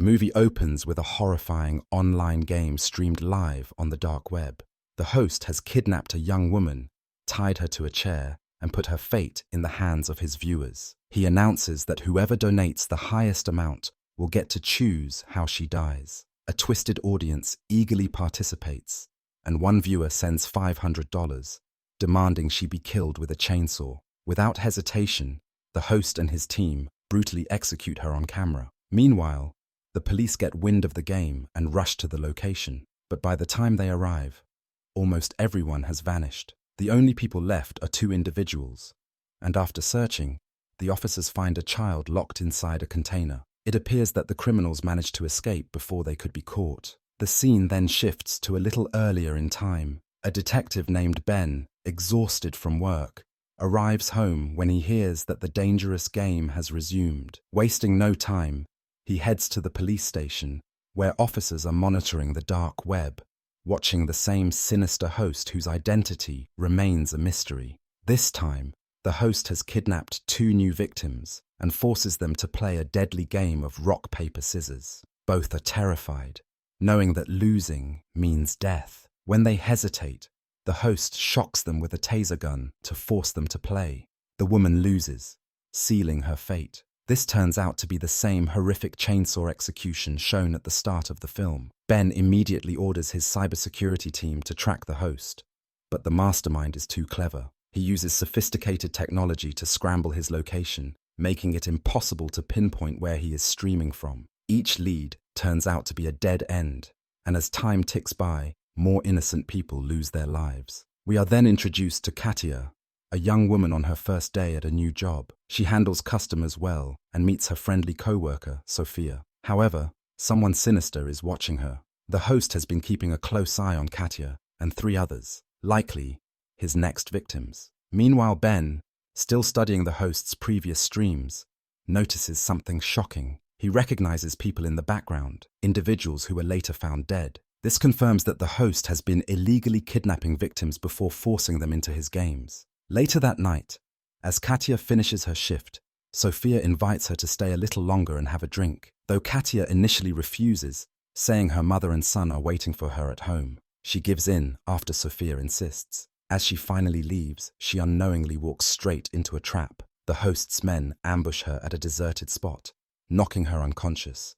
movie opens with a horrifying online game streamed live on the dark web. The host has kidnapped a young woman, tied her to a chair, and put her fate in the hands of his viewers. He announces that whoever donates the highest amount will get to choose how she dies. A twisted audience eagerly participates, and one viewer sends $500, demanding she be killed with a chainsaw. Without hesitation, the host and his team brutally execute her on camera. Meanwhile, the police get wind of the game and rush to the location. But by the time they arrive, almost everyone has vanished. The only people left are two individuals, and after searching, the officers find a child locked inside a container. It appears that the criminals managed to escape before they could be caught. The scene then shifts to a little earlier in time. A detective named Ben, exhausted from work, arrives home when he hears that the dangerous game has resumed. Wasting no time, he heads to the police station, where officers are monitoring the dark web, watching the same sinister host whose identity remains a mystery. This time, the host has kidnapped two new victims and forces them to play a deadly game of rock, paper, scissors. Both are terrified, knowing that losing means death. When they hesitate, the host shocks them with a taser gun to force them to play. The woman loses, sealing her fate. This turns out to be the same horrific chainsaw execution shown at the start of the film. Ben immediately orders his cybersecurity team to track the host, but the mastermind is too clever. He uses sophisticated technology to scramble his location, making it impossible to pinpoint where he is streaming from. Each lead turns out to be a dead end, and as time ticks by, more innocent people lose their lives. We are then introduced to Katia, a young woman on her first day at a new job. She handles customers well and meets her friendly co-worker, Sophia. However, someone sinister is watching her. The host has been keeping a close eye on Katia and three others, likely his next victims. Meanwhile, Ben, still studying the host's previous streams, notices something shocking. He recognizes people in the background, individuals who were later found dead. This confirms that the host has been illegally kidnapping victims before forcing them into his games. Later that night, as Katia finishes her shift, Sophia invites her to stay a little longer and have a drink, though Katia initially refuses, saying her mother and son are waiting for her at home. She gives in after Sophia insists. As she finally leaves, she unknowingly walks straight into a trap. The host's men ambush her at a deserted spot, knocking her unconscious.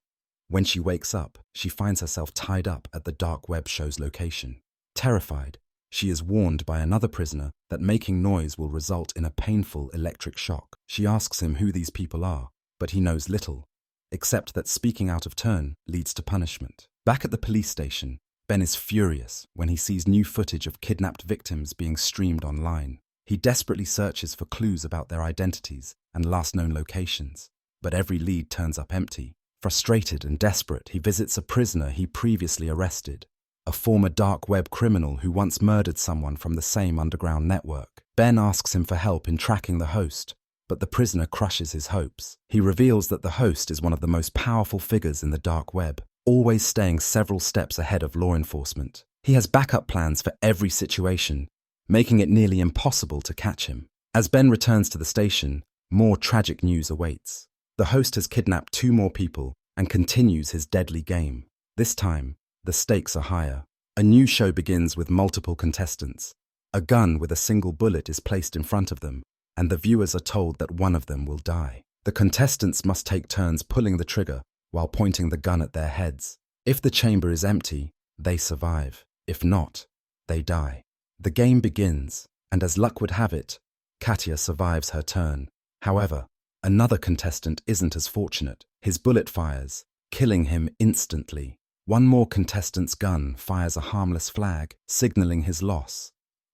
When she wakes up, she finds herself tied up at the dark web show's location. Terrified, she is warned by another prisoner that making noise will result in a painful electric shock. She asks him who these people are, but he knows little, except that speaking out of turn leads to punishment. Back at the police station, Ben is furious when he sees new footage of kidnapped victims being streamed online. He desperately searches for clues about their identities and last known locations, but every lead turns up empty. Frustrated and desperate, he visits a prisoner he previously arrested, a former dark web criminal who once murdered someone from the same underground network. Ben asks him for help in tracking the host, but the prisoner crushes his hopes. He reveals that the host is one of the most powerful figures in the dark web, always staying several steps ahead of law enforcement. He has backup plans for every situation, making it nearly impossible to catch him. As Ben returns to the station, more tragic news awaits. The host has kidnapped two more people and continues his deadly game. This time, the stakes are higher. A new show begins with multiple contestants. A gun with a single bullet is placed in front of them, and the viewers are told that one of them will die. The contestants must take turns pulling the trigger while pointing the gun at their heads. If the chamber is empty, they survive. If not, they die. The game begins, and as luck would have it, Katia survives her turn. However, another contestant isn't as fortunate. His bullet fires, killing him instantly. One more contestant's gun fires a harmless flag, signaling his loss,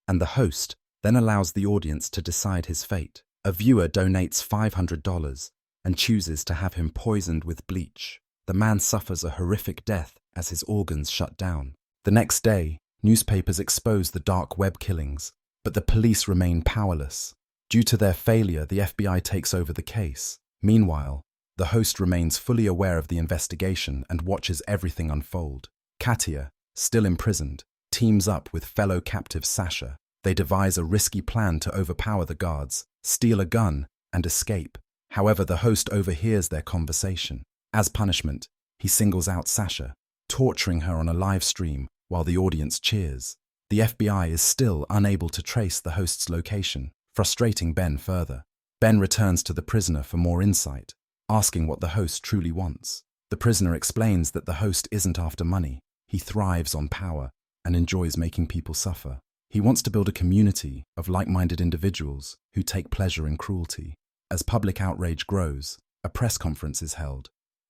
and the host then allows the audience to decide his fate. A viewer donates $500 and chooses to have him poisoned with bleach. The man suffers a horrific death as his organs shut down. The next day, newspapers expose the dark web killings, but the police remain powerless. Due to their failure, the FBI takes over the case. Meanwhile, the host remains fully aware of the investigation and watches everything unfold. Katia, still imprisoned, teams up with fellow captive Sasha. They devise a risky plan to overpower the guards, steal a gun, and escape. However, the host overhears their conversation. As punishment, He singles out Sasha, torturing her on a live stream while the audience cheers. The FBI is still unable to trace the host's location, frustrating Ben further. Ben returns to the prisoner for more insight, asking what the host truly wants. The prisoner explains that the host isn't after money. He thrives on power and enjoys making people suffer. He wants to build a community of like-minded individuals who take pleasure in cruelty. As public outrage grows, a press conference is held,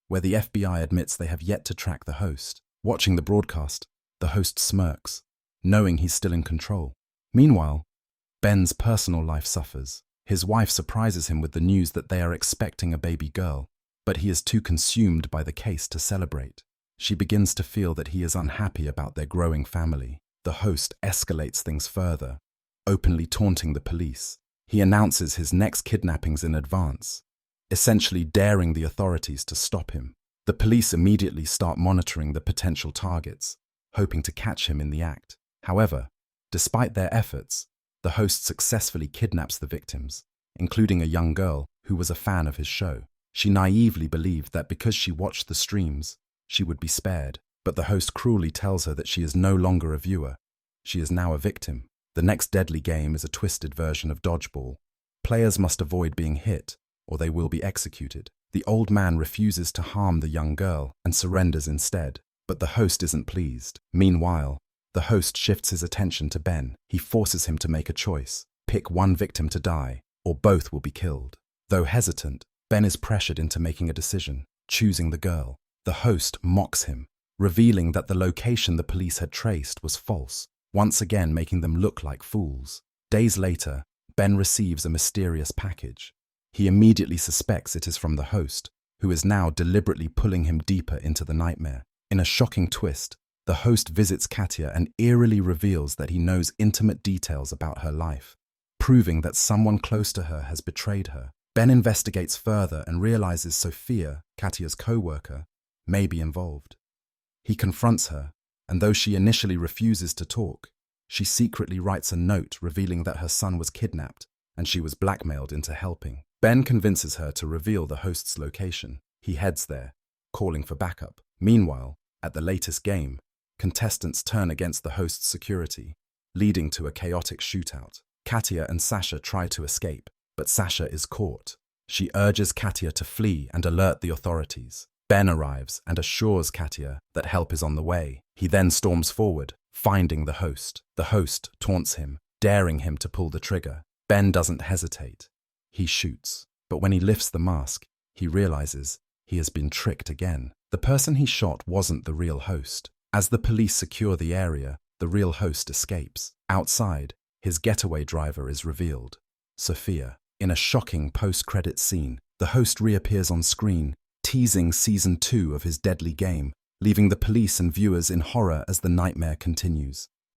where the FBI admits they have yet to track the host. Watching the broadcast, the host smirks, knowing he's still in control. Meanwhile, Ben's personal life suffers. His wife surprises him with the news that they are expecting a baby girl, but he is too consumed by the case to celebrate. She begins to feel that he is unhappy about their growing family. The host escalates things further, openly taunting the police. He announces his next kidnappings in advance, essentially daring the authorities to stop him. The police immediately start monitoring the potential targets, hoping to catch him in the act. However, despite their efforts, the host successfully kidnaps the victims, including a young girl who was a fan of his show. She naively believed that because she watched the streams, she would be spared, but the host cruelly tells her that she is no longer a viewer. She is now a victim. The next deadly game is a twisted version of dodgeball. Players must avoid being hit, or they will be executed. The old man refuses to harm the young girl and surrenders instead, but the host isn't pleased. Meanwhile, the host shifts his attention to Ben. He forces him to make a choice. Pick one victim to die, or both will be killed. Though hesitant, Ben is pressured into making a decision, choosing the girl. The host mocks him, revealing that the location the police had traced was false, once again making them look like fools. Days later, Ben receives a mysterious package. He immediately suspects it is from the host, who is now deliberately pulling him deeper into the nightmare. In a shocking twist, the host visits Katia and eerily reveals that he knows intimate details about her life, proving that someone close to her has betrayed her. Ben investigates further and realizes Sophia, Katia's co-worker, may be involved. He confronts her, and though she initially refuses to talk, she secretly writes a note revealing that her son was kidnapped and she was blackmailed into helping. Ben convinces her to reveal the host's location. He heads there, calling for backup. Meanwhile, at the latest game, contestants turn against the host's security, leading to a chaotic shootout. Katia and Sasha try to escape, but Sasha is caught. She urges Katia to flee and alert the authorities. Ben arrives and assures Katia that help is on the way. He then storms forward, finding the host. The host taunts him, daring him to pull the trigger. Ben doesn't hesitate. He shoots, but when he lifts the mask, he realizes he has been tricked again. The person he shot wasn't the real host. As the police secure the area, the real host escapes. Outside, his getaway driver is revealed, Sophia. In a shocking post-credit scene, the host reappears on screen, teasing Season 2 of his deadly game, leaving the police and viewers in horror as the nightmare continues.